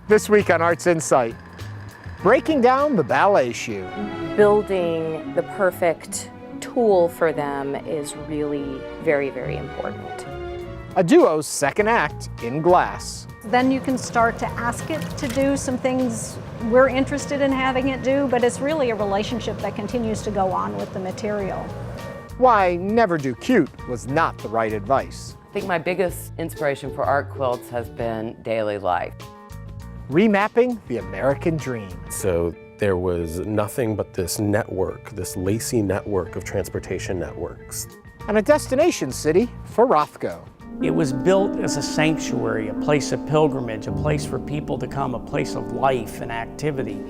This week on Arts Insight, breaking down the ballet shoe. Building the perfect tool for them is really very, very important. A duo's second act in glass. Then you can start to ask it to do some things we're interested in having it do, but it's really a relationship that continues to go on with the material. Why never do cute was not the right advice. I think my biggest inspiration for art quilts has been daily life. Remapping the American dream. So there was nothing but this network, this lacy network of transportation networks. And a destination city for Rothko. It was built as a sanctuary, a place of pilgrimage, a place for people to come, a place of life and activity.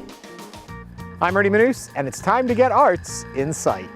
I'm Ernie Manous, and it's time to get Arts Insight.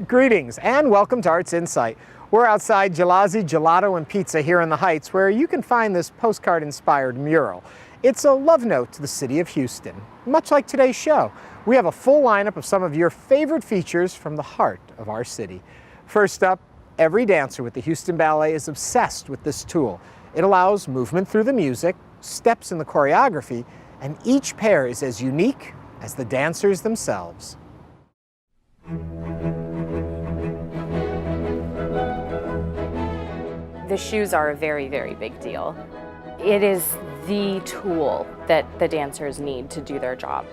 Greetings and welcome to Arts Insight. We're outside Gelazzi Gelato and Pizza here in the Heights, where you can find this postcard-inspired mural. It's a love note to the city of Houston. Much like today's show, we have a full lineup of some of your favorite features from the heart of our city. First up, every dancer with the Houston Ballet is obsessed with this tool. It allows movement through the music, steps in the choreography, and each pair is as unique as the dancers themselves. The shoes are a very, very big deal. It is the tool that the dancers need to do their job.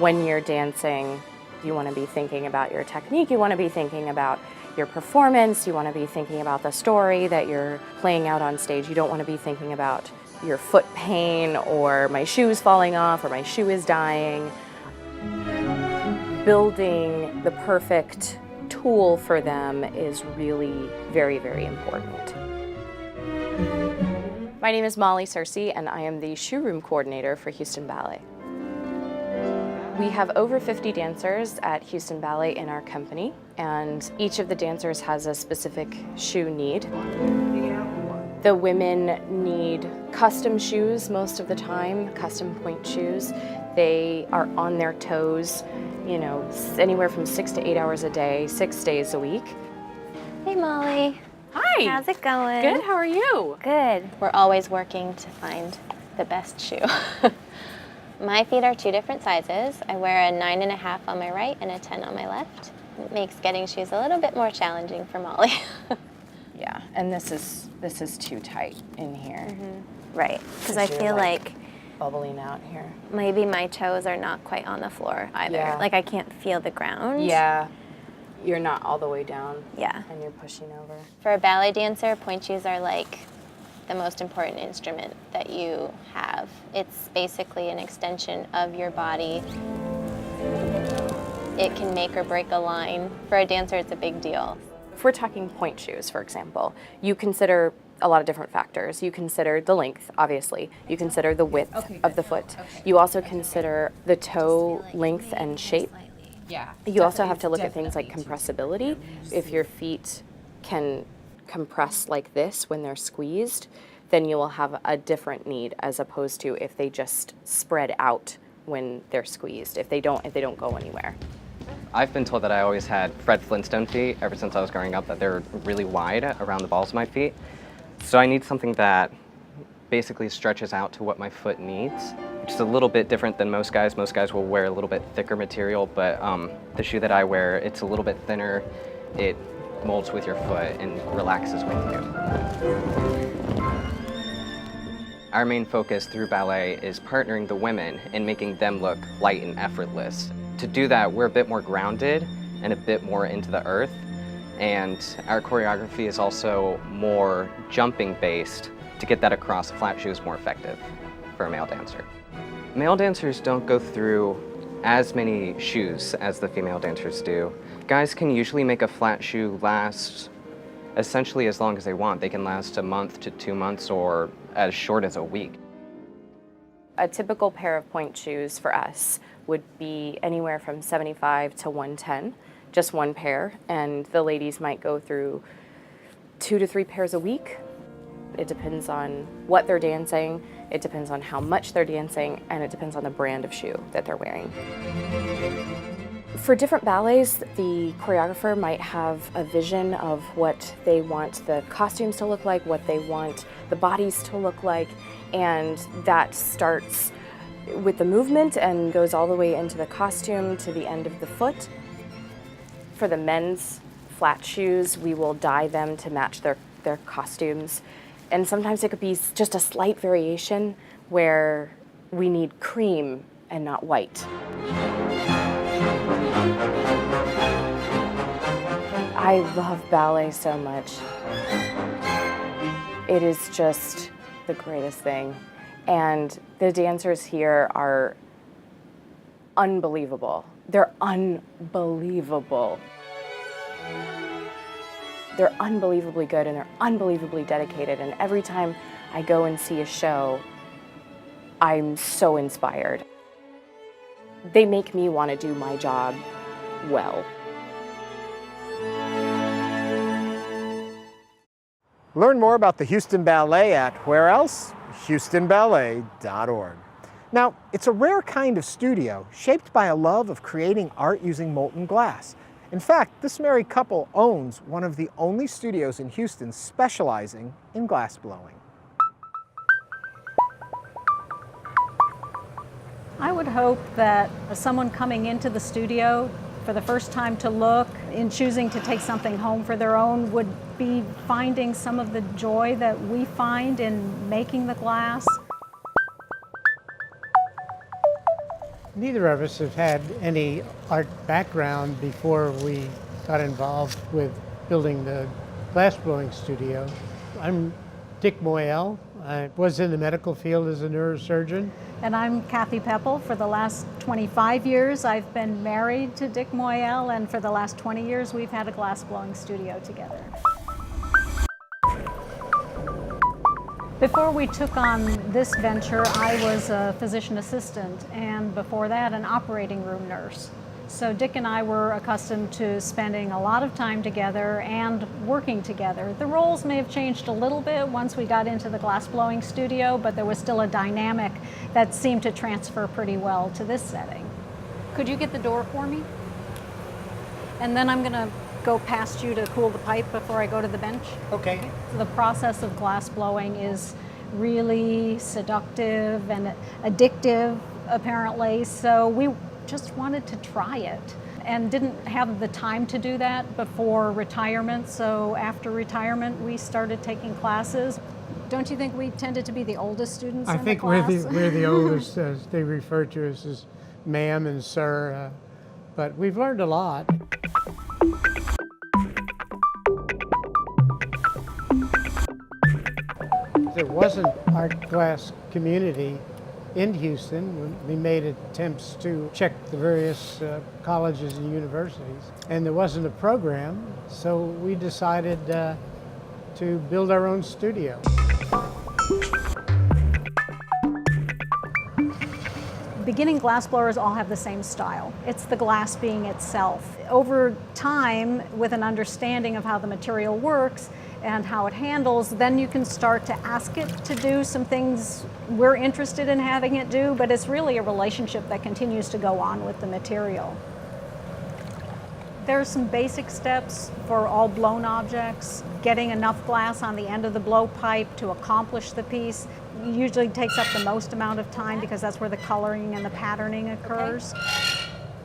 When you're dancing, you want to be thinking about your technique, you want to be thinking about your performance, you want to be thinking about the story that you're playing out on stage. You don't want to be thinking about your foot pain or my shoe's falling off or my shoe is dying. Building the perfect tool for them is really very, very important. My name is Molly Searcy, and I am the shoe room coordinator for Houston Ballet. We have over 50 dancers at Houston Ballet in our company, and each of the dancers has a specific shoe need. The women need custom shoes most of the time, custom point shoes. They are on their toes, you know, anywhere from 6 to 8 hours a day, 6 days a week. Hey Molly. Hi. How's it going? Good, how are you? Good. We're always working to find the best shoe. My feet are 2 different sizes. I wear a 9.5 on my right and a 10 on my left. It makes getting shoes a little bit more challenging for Molly. Yeah, and this is too tight in here. Mm-hmm. Right, because I feel like bubbling out here. maybe my toes are not quite on the floor either. Yeah. Like I can't feel the ground. Yeah, you're not all the way down. Yeah. And you're pushing over. For a ballet dancer, point shoes are like the most important instrument that you have. It's basically an extension of your body. It can make or break a line. For a dancer, it's a big deal. If we're talking point shoes, for example, you consider a lot of different factors. You consider the length, obviously. You consider the width of the foot. You also consider the toe length and shape. Yeah. You also have to look at things like compressibility. If your feet can compress like this when they're squeezed, then you will have a different need as opposed to if they just spread out when they're squeezed, if they don't go anywhere. I've been told that I always had Fred Flintstone feet ever since I was growing up, that they're really wide around the balls of my feet. So I need something that basically stretches out to what my foot needs, which is a little bit different than most guys. Most guys will wear a little bit thicker material, but the shoe that I wear, it's a little bit thinner. It molds with your foot and relaxes with you. Our main focus through ballet is partnering the women and making them look light and effortless. To do that, we're a bit more grounded and a bit more into the earth. And our choreography is also more jumping based to get that across. Flat shoe is more effective for a male dancer. Male dancers don't go through as many shoes as the female dancers do. Guys can usually make a flat shoe last essentially as long as they want. They can last a month to 2 months or as short as a week. A typical pair of point shoes for us would be anywhere from 75 to 110, just one pair, and the ladies might go through 2 to 3 pairs a week. It depends on what they're dancing, it depends on how much they're dancing, and it depends on the brand of shoe that they're wearing. For different ballets, the choreographer might have a vision of what they want the costumes to look like, what they want the bodies to look like, and that starts with the movement and goes all the way into the costume to the end of the foot. For the men's flat shoes, we will dye them to match their costumes. And sometimes it could be just a slight variation where we need cream and not white. I love ballet so much. It is just the greatest thing. And the dancers here are unbelievable. They're unbelievable. They're unbelievably good and they're unbelievably dedicated. And every time I go and see a show, I'm so inspired. They make me want to do my job well. Learn more about the Houston Ballet at where else? HoustonBallet.org. Now, it's a rare kind of studio shaped by a love of creating art using molten glass. In fact, this married couple owns one of the only studios in Houston specializing in glass blowing. I would hope that someone coming into the studio for the first time to look, in choosing to take something home for their own, would be finding some of the joy that we find in making the glass. Neither of us have had any art background before we got involved with building the glassblowing studio. I'm Dick Moyel. I was in the medical field as a neurosurgeon. And I'm Kathy Pepple. For the last 25 years, I've been married to Dick Moyel, and for the last 20 years, we've had a glassblowing studio together. Before we took on this venture, I was a physician assistant, and before that, an operating room nurse. So Dick and I were accustomed to spending a lot of time together and working together. The roles may have changed a little bit once we got into the glassblowing studio, but there was still a dynamic that seemed to transfer pretty well to this setting. Could you get the door for me? And then I'm going to go past you to cool the pipe before I go to the bench. Okay. So the process of glassblowing is really seductive and addictive, apparently, so we just wanted to try it and didn't have the time to do that before retirement. So after retirement, we started taking classes. Don't you think we tended to be the oldest students in the class? I think we're the oldest, as they refer to us as ma'am and sir, but we've learned a lot. There wasn't art glass community in Houston. We made attempts to check the various colleges and universities, and there wasn't a program, so we decided to build our own studio. Beginning glassblowers all have the same style. It's the glass being itself. Over time, with an understanding of how the material works and how it handles, then you can start to ask it to do some things we're interested in having it do, but it's really a relationship that continues to go on with the material. There are some basic steps for all blown objects. Getting enough glass on the end of the blowpipe to accomplish the piece usually takes up the most amount of time because that's where the coloring and the patterning occurs.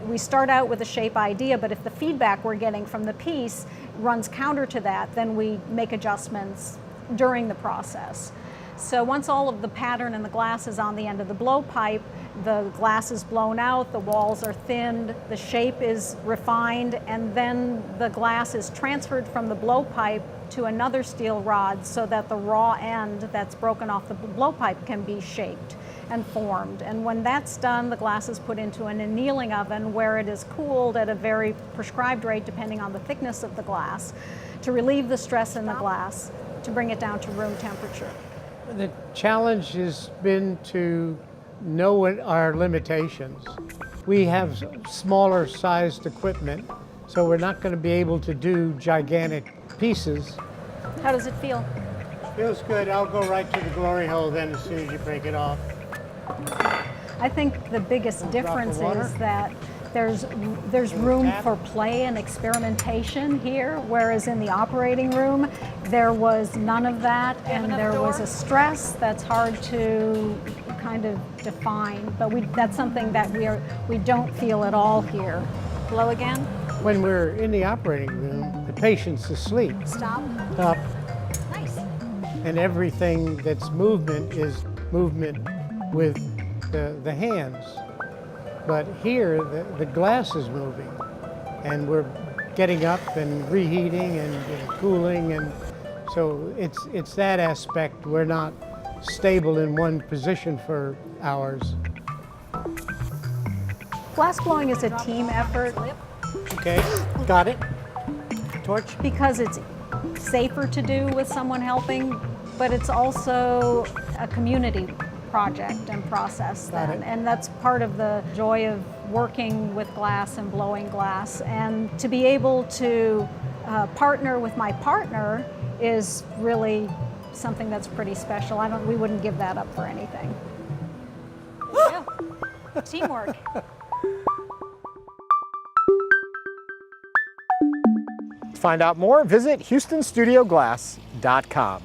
We start out with a shape idea, but if the feedback we're getting from the piece runs counter to that, then we make adjustments during the process. So once all of the pattern and the glass is on the end of the blowpipe, the glass is blown out, the walls are thinned, the shape is refined, and then the glass is transferred from the blowpipe to another steel rod so that the raw end that's broken off the blowpipe can be shaped and formed. And when that's done, the glass is put into an annealing oven where it is cooled at a very prescribed rate depending on the thickness of the glass to relieve the stress in the glass to bring it down to room temperature. The challenge has been to know what our limitations. We have smaller sized equipment, So we're not going to be able to do gigantic pieces. How does it feel? Feels good. I'll go right to the glory hole then as soon as you break it off. I think the biggest difference water? is that there's room for play and experimentation here, whereas in the operating room there was none of that, and there was a stress that's hard to kind of define. But that's something that we don't feel at all here. Blow again. When we're in the operating room, the patient's asleep. Stop. Up, Nice. and everything that's movement is movement with the hands. But here, the glass is moving, and we're getting up and reheating and cooling, and so it's that aspect. We're not stable in one position for hours. Glass blowing is a team effort Okay, got it. Torch. because it's safer to do with someone helping, but it's also a community project and process then. And that's part of the joy of working with glass and blowing glass. And to be able to partner with my partner is really something that's pretty special. We wouldn't give that up for anything. Yeah. Teamwork. To find out more, visit HoustonStudioGlass.com.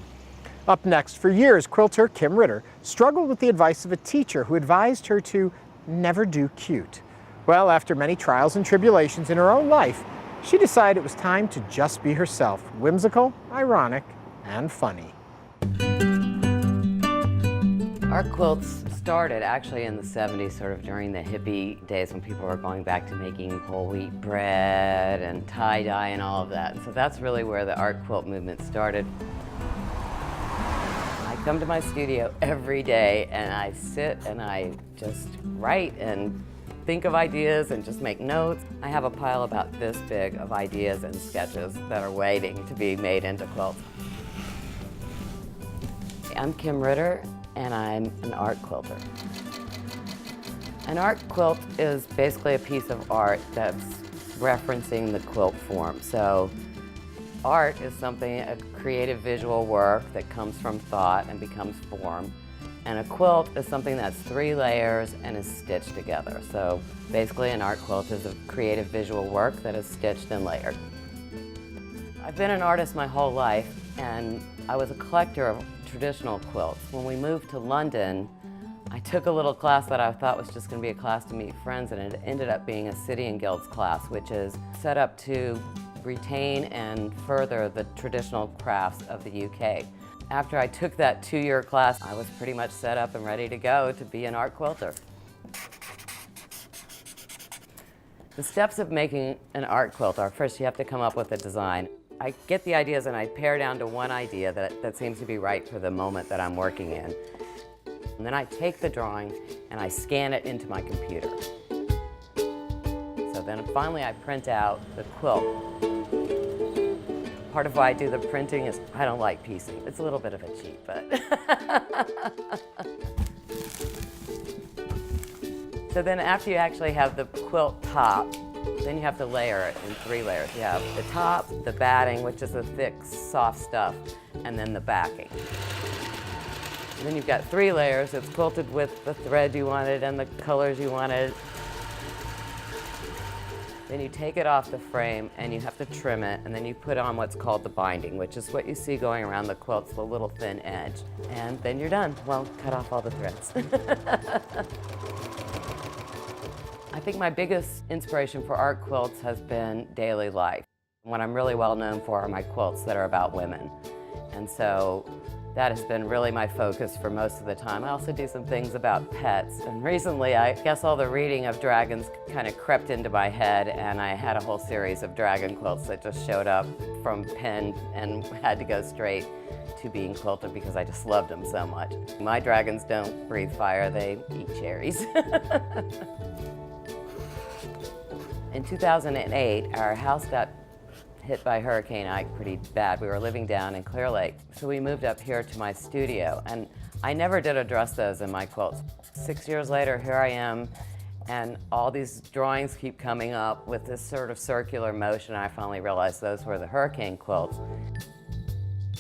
Up next, for years, quilter Kim Ritter struggled with the advice of a teacher who advised her to never do cute. Well, after many trials and tribulations in her own life, she decided it was time to just be herself, whimsical, ironic, and funny. Art quilts started actually in the 70s, sort of during the hippie days when people were going back to making whole wheat bread and tie-dye and all of that. And so that's really where the art quilt movement started. I come to my studio every day and I sit and I just write and think of ideas and just make notes. I have a pile about this big of ideas and sketches that are waiting to be made into quilts. I'm Kim Ritter, and I'm an art quilter. An art quilt is basically a piece of art that's referencing the quilt form. So art is something, a creative visual work that comes from thought and becomes form. And a quilt is something that's 3 layers and is stitched together. So basically an art quilt is a creative visual work that is stitched and layered. I've been an artist my whole life, and I was a collector of traditional quilts. When we moved to London, I took a little class that I thought was just going to be a class to meet friends, and it ended up being a City and Guilds class, which is set up to retain and further the traditional crafts of the UK. After I took that 2-year class, I was pretty much set up and ready to go to be an art quilter. The steps of making an art quilt are, first you have to come up with a design. I get the ideas and I pare down to one idea that seems to be right for the moment that I'm working in. And then I take the drawing and I scan it into my computer. So then finally I print out the quilt. Part of why I do the printing is I don't like piecing. It's a little bit of a cheat, but. So then after you actually have the quilt top, then you have to layer it in 3 layers. You have the top, the batting, which is a thick, soft stuff, and then the backing. And then you've got 3 layers. It's quilted with the thread you wanted and the colors you wanted. Then you take it off the frame and you have to trim it, and then you put on what's called the binding, which is what you see going around the quilts, the little thin edge. And then you're done. Well, cut off all the threads. I think my biggest inspiration for art quilts has been daily life. What I'm really well known for are my quilts that are about women. And so that has been really my focus for most of the time. I also do some things about pets. And recently, I guess all the reading of dragons kind of crept into my head, and I had a whole series of dragon quilts that just showed up from pen and had to go straight to being quilted because I just loved them so much. My dragons don't breathe fire, they eat cherries. In 2008, our house got hit by Hurricane Ike pretty bad. We were living down in Clear Lake, so we moved up here to my studio, and I never did address those in my quilts. 6 years later, here I am And all these drawings keep coming up with this sort of circular motion. I finally realized those were the hurricane quilts.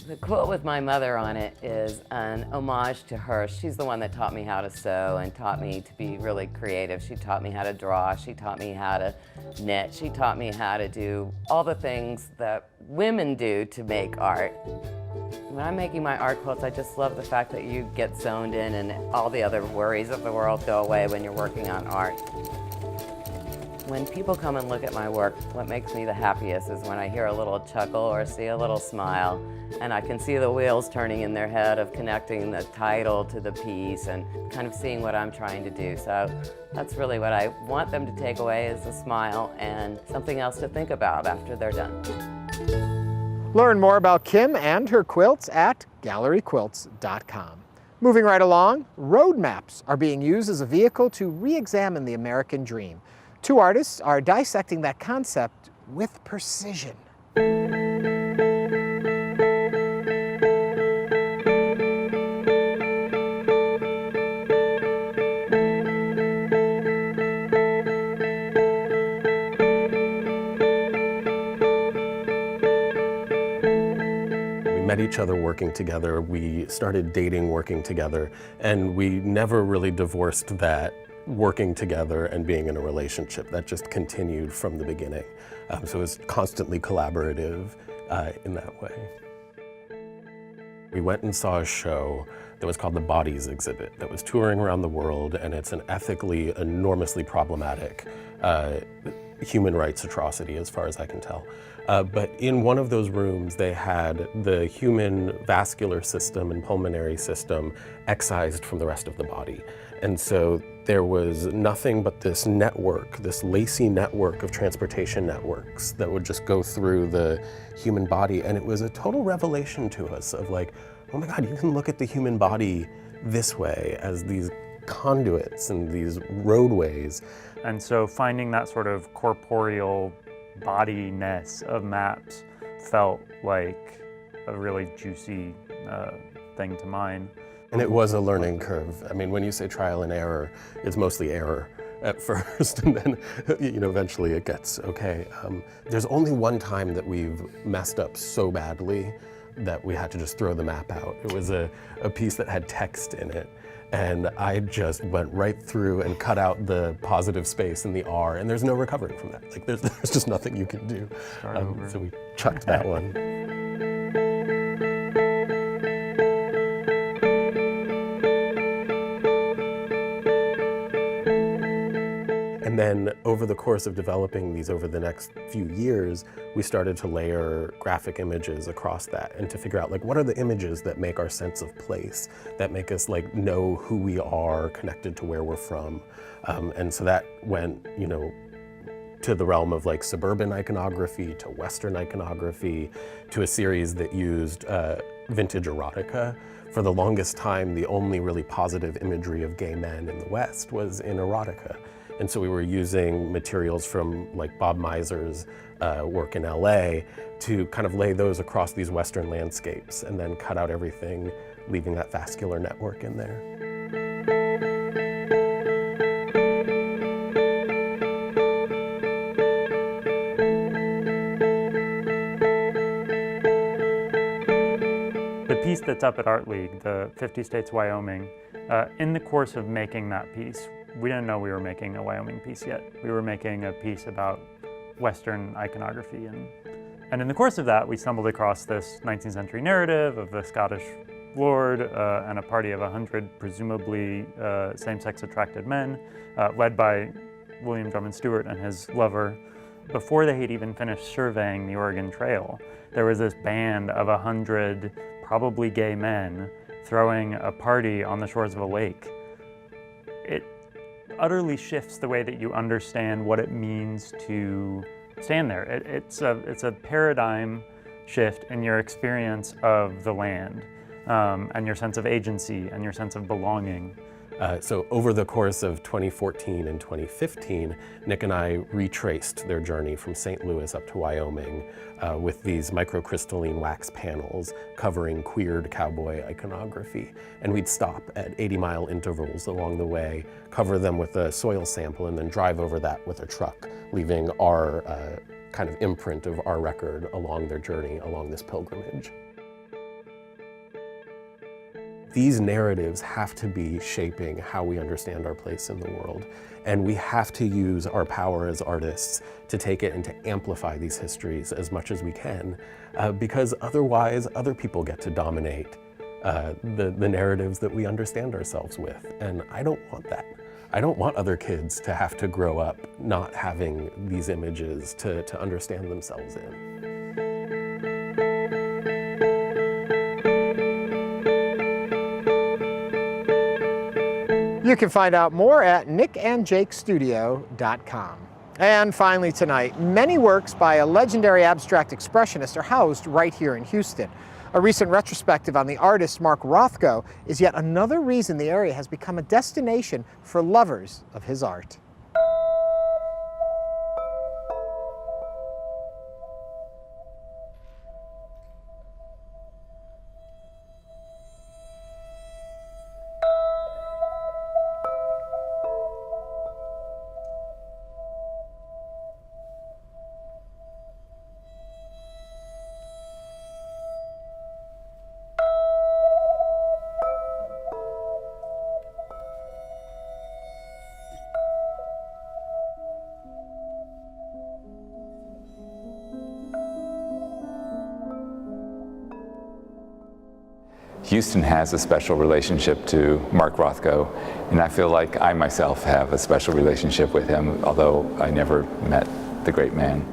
The quilt with my mother on it is an homage to her. She's the one that taught me how to sew and taught me to be really creative. She taught me how to draw. She taught me how to knit. She taught me how to do all the things that women do to make art. When I'm making my art quilts, I just love the fact that you get zoned in and all the other worries of the world go away when you're working on art. When people come and look at my work, what makes me the happiest is when I hear a little chuckle or see a little smile, and I can see the wheels turning in their head of connecting the title to the piece and kind of seeing what I'm trying to do. So that's really what I want them to take away, is a smile and something else to think about after they're done. Learn more about Kim and her quilts at galleryquilts.com. Moving right along, road maps are being used as a vehicle to re-examine the American dream. Two artists are dissecting that concept with precision. Met each other working together, we started dating working together, and we never really divorced that working together and being in a relationship. That just continued from the beginning. So it was constantly collaborative in that way. We went and saw a show that was called the Bodies Exhibit that was touring around the world, and it's an ethically enormously problematic human rights atrocity as far as I can tell. But in one of those rooms, they had the human vascular system and pulmonary system excised from the rest of the body. And so there was nothing but this network, this lacy network of transportation networks that would just go through the human body. And it was a total revelation to us of like, oh my God, you can look at the human body this way, as these conduits and these roadways. And so finding that sort of corporeal bodiness of maps felt like a really juicy thing to mine. And it was a learning curve. I mean, when you say trial and error, it's mostly error at first, and then eventually it gets okay. There's only one time that we've messed up so badly that we had to just throw the map out. It was a piece that had text in it. And I just went right through and cut out the positive space in the R, and there's no recovering from that. Like there's just nothing you can do. So we chucked that one. And then over the course of developing these over the next few years, we started to layer graphic images across that and to figure out like what are the images that make our sense of place, that make us like know who we are connected to where we're from. And so that went, to the realm of like suburban iconography, to Western iconography, to a series that used vintage erotica. For the longest time, the only really positive imagery of gay men in the West was in erotica. And so we were using materials from like Bob Miser's work in LA to kind of lay those across these Western landscapes and then cut out everything, leaving that vascular network in there. The piece that's up at Art League, the 50 States Wyoming, in the course of making that piece, we didn't know we were making a Wyoming piece yet. We were making a piece about Western iconography. And in the course of that, we stumbled across this 19th century narrative of the Scottish lord and a party of 100 presumably same-sex attracted men, led by William Drummond Stewart and his lover. Before they had even finished surveying the Oregon Trail, there was this band of 100 probably gay men throwing a party on the shores of a lake. It utterly shifts the way that you understand what it means to stand there. It's a paradigm shift in your experience of the land and your sense of agency and your sense of belonging. So over the course of 2014 and 2015, Nick and I retraced their journey from St. Louis up to Wyoming with these microcrystalline wax panels covering queered cowboy iconography. And we'd stop at 80-mile intervals along the way, cover them with a soil sample, and then drive over that with a truck, leaving our kind of imprint of our record along their journey, along this pilgrimage. These narratives have to be shaping how we understand our place in the world, and we have to use our power as artists to take it and to amplify these histories as much as we can, because otherwise other people get to dominate the narratives that we understand ourselves with, and I don't want that. I don't want other kids to have to grow up not having these images to understand themselves in. You can find out more at nickandjakestudio.com. And finally tonight, many works by a legendary abstract expressionist are housed right here in Houston. A recent retrospective on the artist Mark Rothko is yet another reason the area has become a destination for lovers of his art. Houston has a special relationship to Mark Rothko, and I feel like I myself have a special relationship with him, although I never met the great man.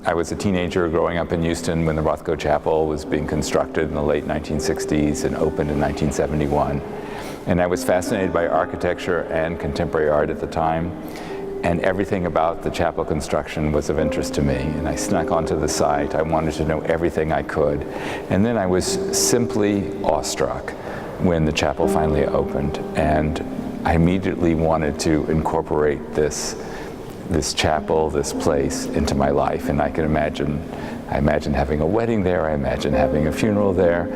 I was a teenager growing up in Houston when the Rothko Chapel was being constructed in the late 1960s and opened in 1971. And I was fascinated by architecture and contemporary art at the time, and everything about the chapel construction was of interest to me. And I snuck onto the site. I wanted to know everything I could. And then I was simply awestruck when the chapel finally opened. And I immediately wanted to incorporate this chapel, this place, into my life. And I imagine having a wedding there. I imagine having a funeral there.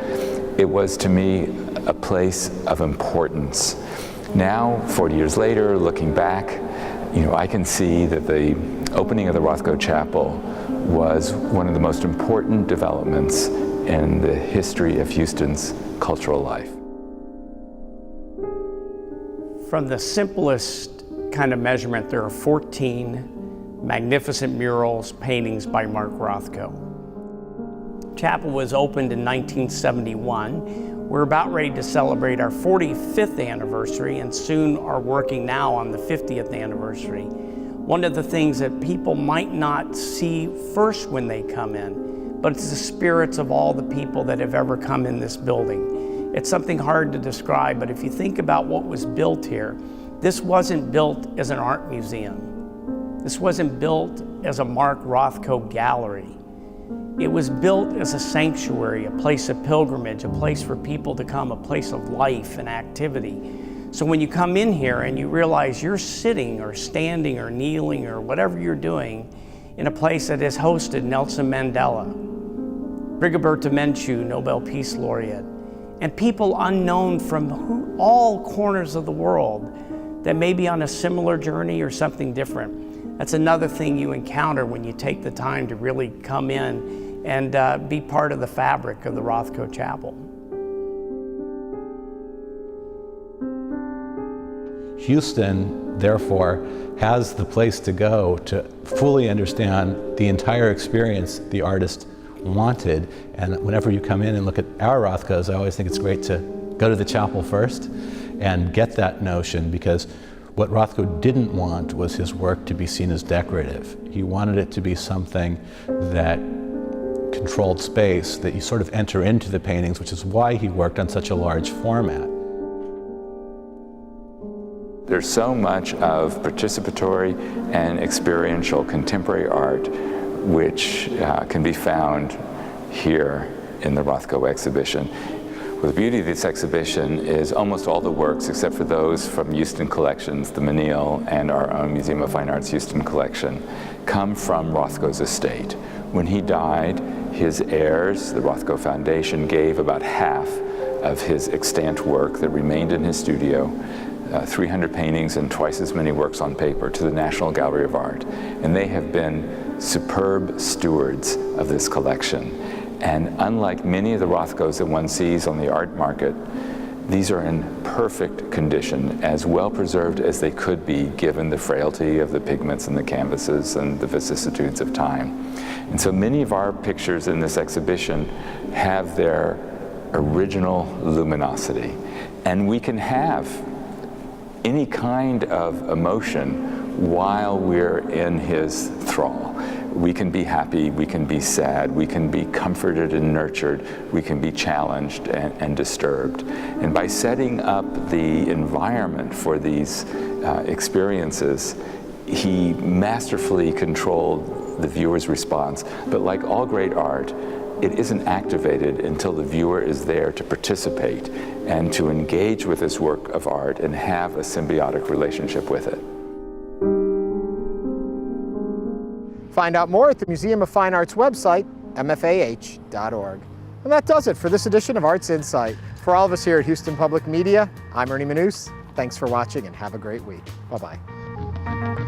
It was, to me, a place of importance. Now, 40 years later, looking back, I can see that the opening of the Rothko Chapel was one of the most important developments in the history of Houston's cultural life. From the simplest kind of measurement, there are 14 magnificent murals, paintings by Mark Rothko. Chapel was opened in 1971. We're about ready to celebrate our 45th anniversary and soon are working now on the 50th anniversary. One of the things that people might not see first when they come in, but it's the spirits of all the people that have ever come in this building. It's something hard to describe, but if you think about what was built here, this wasn't built as an art museum. This wasn't built as a Mark Rothko gallery. It was built as a sanctuary, a place of pilgrimage, a place for people to come, a place of life and activity. So when you come in here and you realize you're sitting or standing or kneeling or whatever you're doing in a place that has hosted Nelson Mandela, Rigoberta Menchú, Nobel Peace Laureate, and people unknown from all corners of the world that may be on a similar journey or something different. That's another thing you encounter when you take the time to really come in and be part of the fabric of the Rothko Chapel. Houston, therefore, has the place to go to fully understand the entire experience the artist wanted. And whenever you come in and look at our Rothkos, I always think it's great to go to the chapel first and get that notion, because what Rothko didn't want was his work to be seen as decorative. He wanted it to be something that controlled space, that you sort of enter into the paintings, which is why he worked on such a large format. There's so much of participatory and experiential contemporary art which can be found here in the Rothko exhibition. Well, the beauty of this exhibition is almost all the works, except for those from Houston collections, the Menil and our own Museum of Fine Arts Houston collection, come from Rothko's estate. When he died, his heirs, the Rothko Foundation, gave about half of his extant work that remained in his studio, 300 paintings and twice as many works on paper, to the National Gallery of Art. And they have been superb stewards of this collection. And unlike many of the Rothkos that one sees on the art market, these are in perfect condition, as well preserved as they could be given the frailty of the pigments and the canvases and the vicissitudes of time. And so many of our pictures in this exhibition have their original luminosity. And we can have any kind of emotion while we're in his thrall. We can be happy, we can be sad, we can be comforted and nurtured, we can be challenged and disturbed. And by setting up the environment for these experiences, he masterfully controlled the viewer's response. But like all great art, it isn't activated until the viewer is there to participate and to engage with this work of art and have a symbiotic relationship with it. Find out more at the Museum of Fine Arts website, mfah.org. And that does it for this edition of Arts Insight. For all of us here at Houston Public Media, I'm Ernie Manous. Thanks for watching and have a great week. Bye-bye.